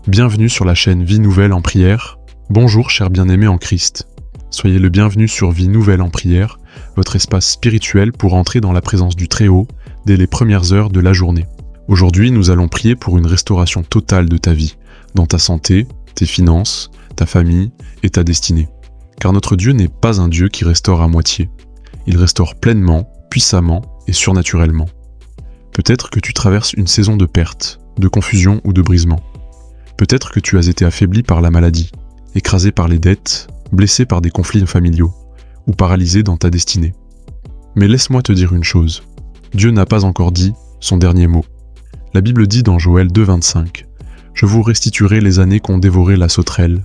Bienvenue sur la chaîne Vie Nouvelle en Prière. Bonjour chers bien-aimés en Christ. Soyez le bienvenu sur Vie Nouvelle en Prière, votre espace spirituel pour entrer dans la présence du Très-Haut dès les premières heures de la journée. Aujourd'hui, nous allons prier pour une restauration totale de ta vie, dans ta santé, tes finances, ta famille et ta destinée. Car notre Dieu n'est pas un Dieu qui restaure à moitié. Il restaure pleinement, puissamment et surnaturellement. Peut-être que tu traverses une saison de perte, de confusion ou de brisement. Peut-être que tu as été affaibli par la maladie, écrasé par les dettes, blessé par des conflits familiaux, ou paralysé dans ta destinée. Mais laisse-moi te dire une chose, Dieu n'a pas encore dit son dernier mot. La Bible dit dans Joël 2,25 « Je vous restituerai les années qu'ont dévoré la sauterelle ».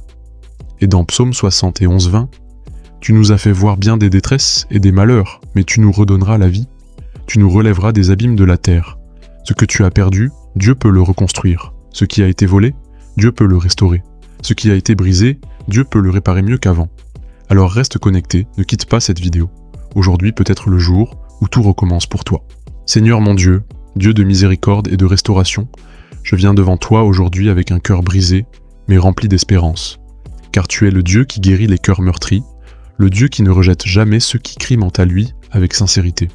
Et dans Psaume 71,20 « Tu nous as fait voir bien des détresses et des malheurs, mais tu nous redonneras la vie. Tu nous relèveras des abîmes de la terre. Ce que tu as perdu, Dieu peut le reconstruire. Ce qui a été volé, Dieu peut le restaurer. Ce qui a été brisé, Dieu peut le réparer mieux qu'avant. Alors reste connecté, ne quitte pas cette vidéo. Aujourd'hui peut être le jour où tout recommence pour toi. Seigneur mon Dieu, Dieu de miséricorde et de restauration, je viens devant toi aujourd'hui avec un cœur brisé, mais rempli d'espérance. Car tu es le Dieu qui guérit les cœurs meurtris, le Dieu qui ne rejette jamais ceux qui crient à lui avec sincérité.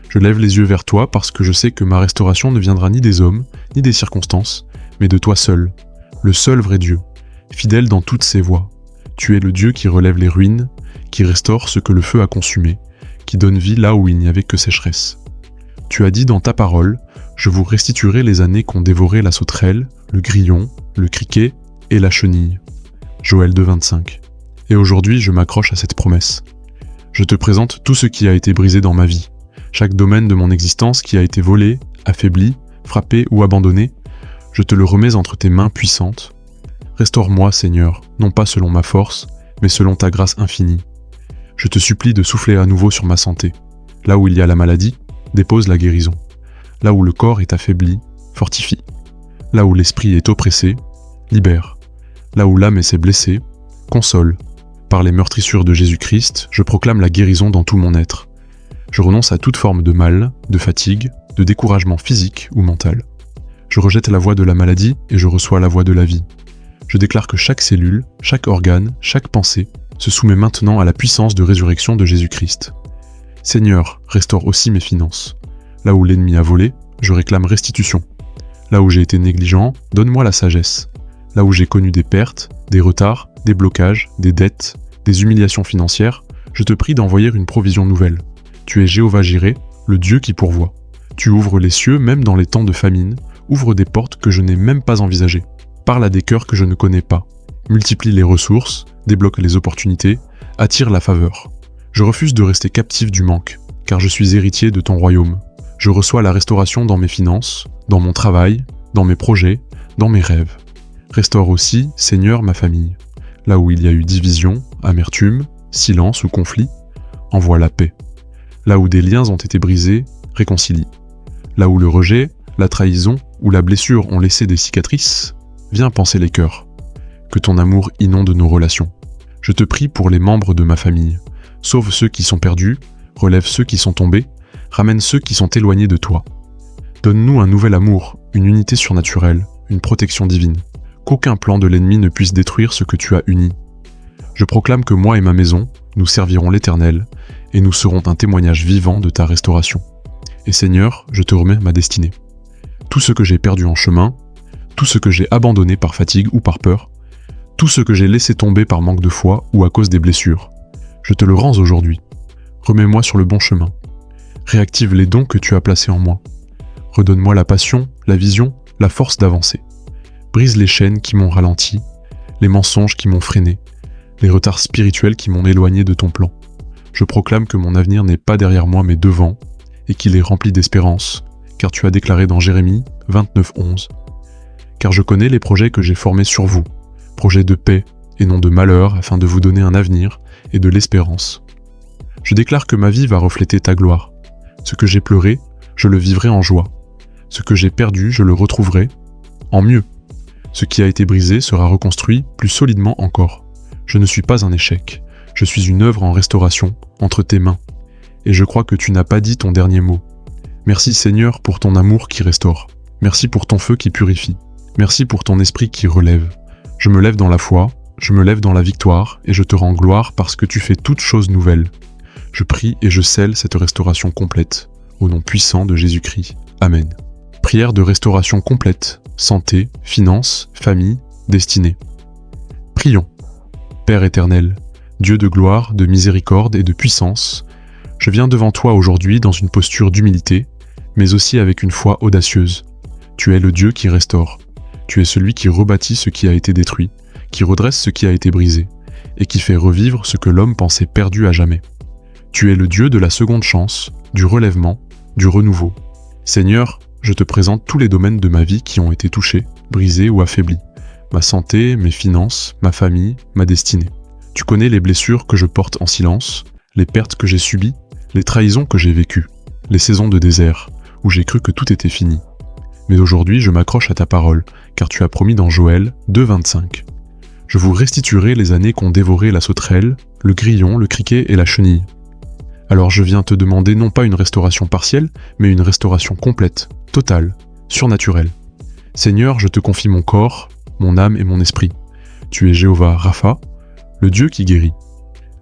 Je lève les yeux vers toi parce que je sais que ma restauration ne viendra ni des hommes, ni des circonstances, mais de toi seul, le seul vrai Dieu, fidèle dans toutes ses voies. Tu es le Dieu qui relève les ruines, qui restaure ce que le feu a consumé, qui donne vie là où il n'y avait que sécheresse. Tu as dit dans ta parole, « Je vous restituerai les années qu'ont dévoré la sauterelle, le grillon, le criquet et la chenille. » Joël 2,25. Et aujourd'hui, je m'accroche à cette promesse. Je te présente tout ce qui a été brisé dans ma vie, chaque domaine de mon existence qui a été volé, affaibli, frappé ou abandonné. Je te le remets entre tes mains puissantes. Restaure-moi, Seigneur, non pas selon ma force, mais selon ta grâce infinie. Je te supplie de souffler à nouveau sur ma santé. Là où il y a la maladie, dépose la guérison. Là où le corps est affaibli, fortifie. Là où l'esprit est oppressé, libère. Là où l'âme s'est blessée, console. Par les meurtrissures de Jésus-Christ, je proclame la guérison dans tout mon être. Je renonce à toute forme de mal, de fatigue, de découragement physique ou mental. Je rejette la voie de la maladie et je reçois la voie de la vie. Je déclare que chaque cellule, chaque organe, chaque pensée se soumet maintenant à la puissance de résurrection de Jésus-Christ. Seigneur, restaure aussi mes finances. Là où l'ennemi a volé, je réclame restitution. Là où j'ai été négligent, donne-moi la sagesse. Là où j'ai connu des pertes, des retards, des blocages, des dettes, des humiliations financières, je te prie d'envoyer une provision nouvelle. Tu es Jéhovah Jireh, le Dieu qui pourvoit. Tu ouvres les cieux même dans les temps de famine, ouvre des portes que je n'ai même pas envisagées. Parle à des cœurs que je ne connais pas. Multiplie les ressources, débloque les opportunités, attire la faveur. Je refuse de rester captif du manque, car je suis héritier de ton royaume. Je reçois la restauration dans mes finances, dans mon travail, dans mes projets, dans mes rêves. Restaure aussi, Seigneur, ma famille. Là où il y a eu division, amertume, silence ou conflit, envoie la paix. Là où des liens ont été brisés, réconcilie. Là où le rejet, la trahison ou la blessure ont laissé des cicatrices, viens panser les cœurs. Que ton amour inonde nos relations. Je te prie pour les membres de ma famille. Sauve ceux qui sont perdus, relève ceux qui sont tombés, ramène ceux qui sont éloignés de toi. Donne-nous un nouvel amour, une unité surnaturelle, une protection divine. Qu'aucun plan de l'ennemi ne puisse détruire ce que tu as uni. Je proclame que moi et ma maison, nous servirons l'Éternel, et nous serons un témoignage vivant de ta restauration. Et Seigneur, je te remets ma destinée. Tout ce que j'ai perdu en chemin, tout ce que j'ai abandonné par fatigue ou par peur, tout ce que j'ai laissé tomber par manque de foi ou à cause des blessures, je te le rends aujourd'hui. Remets-moi sur le bon chemin. Réactive les dons que tu as placés en moi. Redonne-moi la passion, la vision, la force d'avancer. Brise les chaînes qui m'ont ralenti, les mensonges qui m'ont freiné, les retards spirituels qui m'ont éloigné de ton plan. Je proclame que mon avenir n'est pas derrière moi mais devant, et qu'il est rempli d'espérance, car tu as déclaré dans Jérémie 29,11 « Car je connais les projets que j'ai formés sur vous, projets de paix et non de malheur, afin de vous donner un avenir et de l'espérance. Je déclare que ma vie va refléter ta gloire. Ce que j'ai pleuré, je le vivrai en joie. Ce que j'ai perdu, je le retrouverai en mieux. Ce qui a été brisé sera reconstruit plus solidement encore. Je ne suis pas un échec. Je suis une œuvre en restauration, entre tes mains. Et je crois que tu n'as pas dit ton dernier mot. Merci Seigneur pour ton amour qui restaure. Merci pour ton feu qui purifie. Merci pour ton esprit qui relève. Je me lève dans la foi, je me lève dans la victoire, et je te rends gloire parce que tu fais toutes choses nouvelles. Je prie et je scelle cette restauration complète, au nom puissant de Jésus-Christ. Amen. Prière de restauration complète, santé, finances, famille, destinée. Prions. Père éternel, Dieu de gloire, de miséricorde et de puissance, je viens devant toi aujourd'hui dans une posture d'humilité, mais aussi avec une foi audacieuse. Tu es le Dieu qui restaure. Tu es celui qui rebâtit ce qui a été détruit, qui redresse ce qui a été brisé, et qui fait revivre ce que l'homme pensait perdu à jamais. Tu es le Dieu de la seconde chance, du relèvement, du renouveau. Seigneur, je te présente tous les domaines de ma vie qui ont été touchés, brisés ou affaiblis. Ma santé, mes finances, ma famille, ma destinée. Tu connais les blessures que je porte en silence, les pertes que j'ai subies, les trahisons que j'ai vécues, les saisons de désert, où j'ai cru que tout était fini. Mais aujourd'hui, je m'accroche à ta parole, car tu as promis dans Joël 2,25. Je vous restituerai les années qu'ont dévoré la sauterelle, le grillon, le criquet et la chenille. Alors je viens te demander non pas une restauration partielle, mais une restauration complète, totale, surnaturelle. Seigneur, je te confie mon corps, mon âme et mon esprit. Tu es Jéhovah Rapha, le Dieu qui guérit.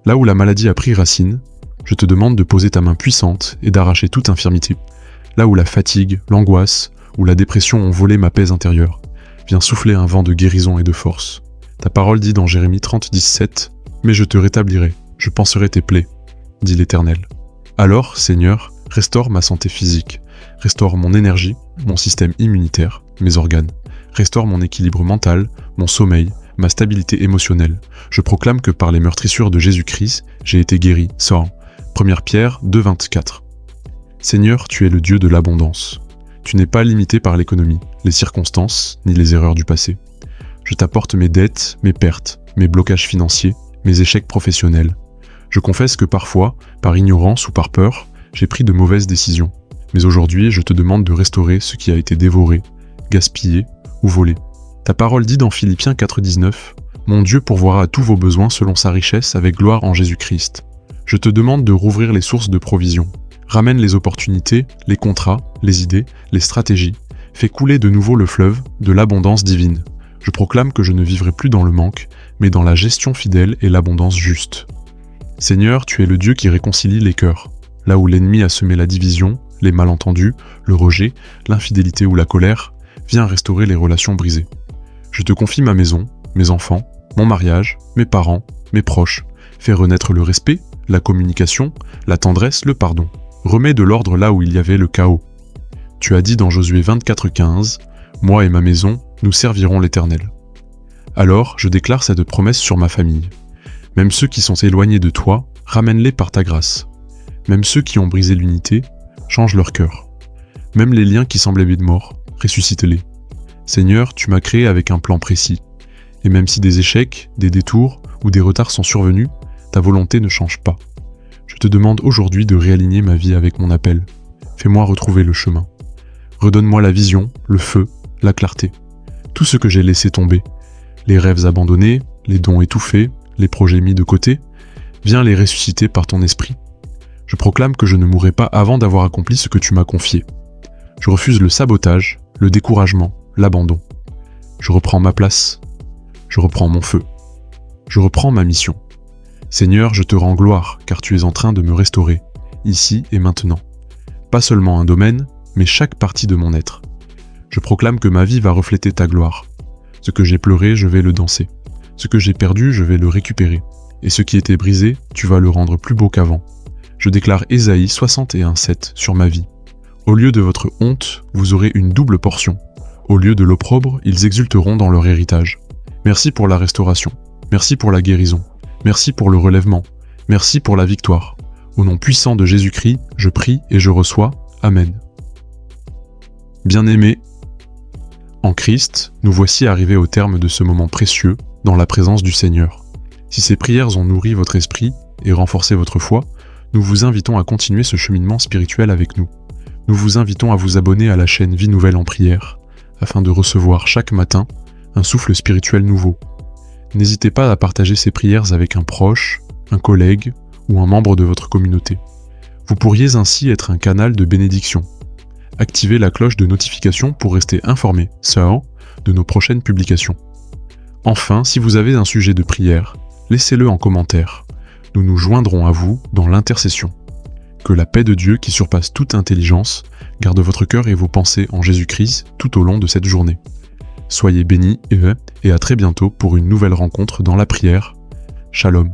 Là où la maladie a pris racine, je te demande de poser ta main puissante et d'arracher toute infirmité. Là où la fatigue, l'angoisse ou la dépression ont volé ma paix intérieure, viens souffler un vent de guérison et de force. Ta parole dit dans Jérémie 30:17 « Mais je te rétablirai, je panserai tes plaies », dit l'Éternel. Alors, Seigneur, restaure ma santé physique, restaure mon énergie, mon système immunitaire, mes organes, restaure mon équilibre mental, mon sommeil, ma stabilité émotionnelle. Je proclame que par les meurtrissures de Jésus-Christ, j'ai été guéri. Sors. 1 Pierre 2,24. Seigneur, tu es le Dieu de l'abondance. Tu n'es pas limité par l'économie, les circonstances, ni les erreurs du passé. Je t'apporte mes dettes, mes pertes, mes blocages financiers, mes échecs professionnels. Je confesse que parfois, par ignorance ou par peur, j'ai pris de mauvaises décisions. Mais aujourd'hui, je te demande de restaurer ce qui a été dévoré, gaspillé ou volé. Ta parole dit dans Philippiens 4,19 « Mon Dieu pourvoira à tous vos besoins selon sa richesse avec gloire en Jésus-Christ. » Je te demande de rouvrir les sources de provision. Ramène les opportunités, les contrats, les idées, les stratégies. Fais couler de nouveau le fleuve de l'abondance divine. Je proclame que je ne vivrai plus dans le manque, mais dans la gestion fidèle et l'abondance juste. Seigneur, tu es le Dieu qui réconcilie les cœurs. Là où l'ennemi a semé la division, les malentendus, le rejet, l'infidélité ou la colère, viens restaurer les relations brisées. Je te confie ma maison, mes enfants, mon mariage, mes parents, mes proches. Fais renaître le respect, la communication, la tendresse, le pardon. Remets de l'ordre là où il y avait le chaos. Tu as dit dans Josué 24:15 « Moi et ma maison, nous servirons l'Éternel. » Alors, je déclare cette promesse sur ma famille. Même ceux qui sont éloignés de toi, ramène-les par ta grâce. Même ceux qui ont brisé l'unité, change leur cœur. Même les liens qui semblaient de mort, ressuscite-les. Seigneur, tu m'as créé avec un plan précis. Et même si des échecs, des détours ou des retards sont survenus, ta volonté ne change pas. Je te demande aujourd'hui de réaligner ma vie avec mon appel. Fais-moi retrouver le chemin. Redonne-moi la vision, le feu, la clarté. Tout ce que j'ai laissé tomber, les rêves abandonnés, les dons étouffés, les projets mis de côté, viens les ressusciter par ton esprit. Je proclame que je ne mourrai pas avant d'avoir accompli ce que tu m'as confié. Je refuse le sabotage, le découragement, l'abandon. Je reprends ma place. Je reprends mon feu. Je reprends ma mission. Seigneur, je te rends gloire, car tu es en train de me restaurer, ici et maintenant. Pas seulement un domaine, mais chaque partie de mon être. Je proclame que ma vie va refléter ta gloire. Ce que j'ai pleuré, je vais le danser. Ce que j'ai perdu, je vais le récupérer. Et ce qui était brisé, tu vas le rendre plus beau qu'avant. Je déclare Ésaïe 61:7 sur ma vie. Au lieu de votre honte, vous aurez une double portion. Au lieu de l'opprobre, ils exulteront dans leur héritage. Merci pour la restauration. Merci pour la guérison. Merci pour le relèvement. Merci pour la victoire. Au nom puissant de Jésus-Christ, je prie et je reçois. Amen. Bien-aimés, en Christ, nous voici arrivés au terme de ce moment précieux dans la présence du Seigneur. Si ces prières ont nourri votre esprit et renforcé votre foi, nous vous invitons à continuer ce cheminement spirituel avec nous. Nous vous invitons à vous abonner à la chaîne Vie Nouvelle en prière, afin de recevoir chaque matin un souffle spirituel nouveau. N'hésitez pas à partager ces prières avec un proche, un collègue ou un membre de votre communauté. Vous pourriez ainsi être un canal de bénédiction. Activez la cloche de notification pour rester informé, de nos prochaines publications. Enfin, si vous avez un sujet de prière, laissez-le en commentaire. Nous nous joindrons à vous dans l'intercession. Que la paix de Dieu qui surpasse toute intelligence garde votre cœur et vos pensées en Jésus-Christ tout au long de cette journée. Soyez bénis et à très bientôt pour une nouvelle rencontre dans la prière. Shalom.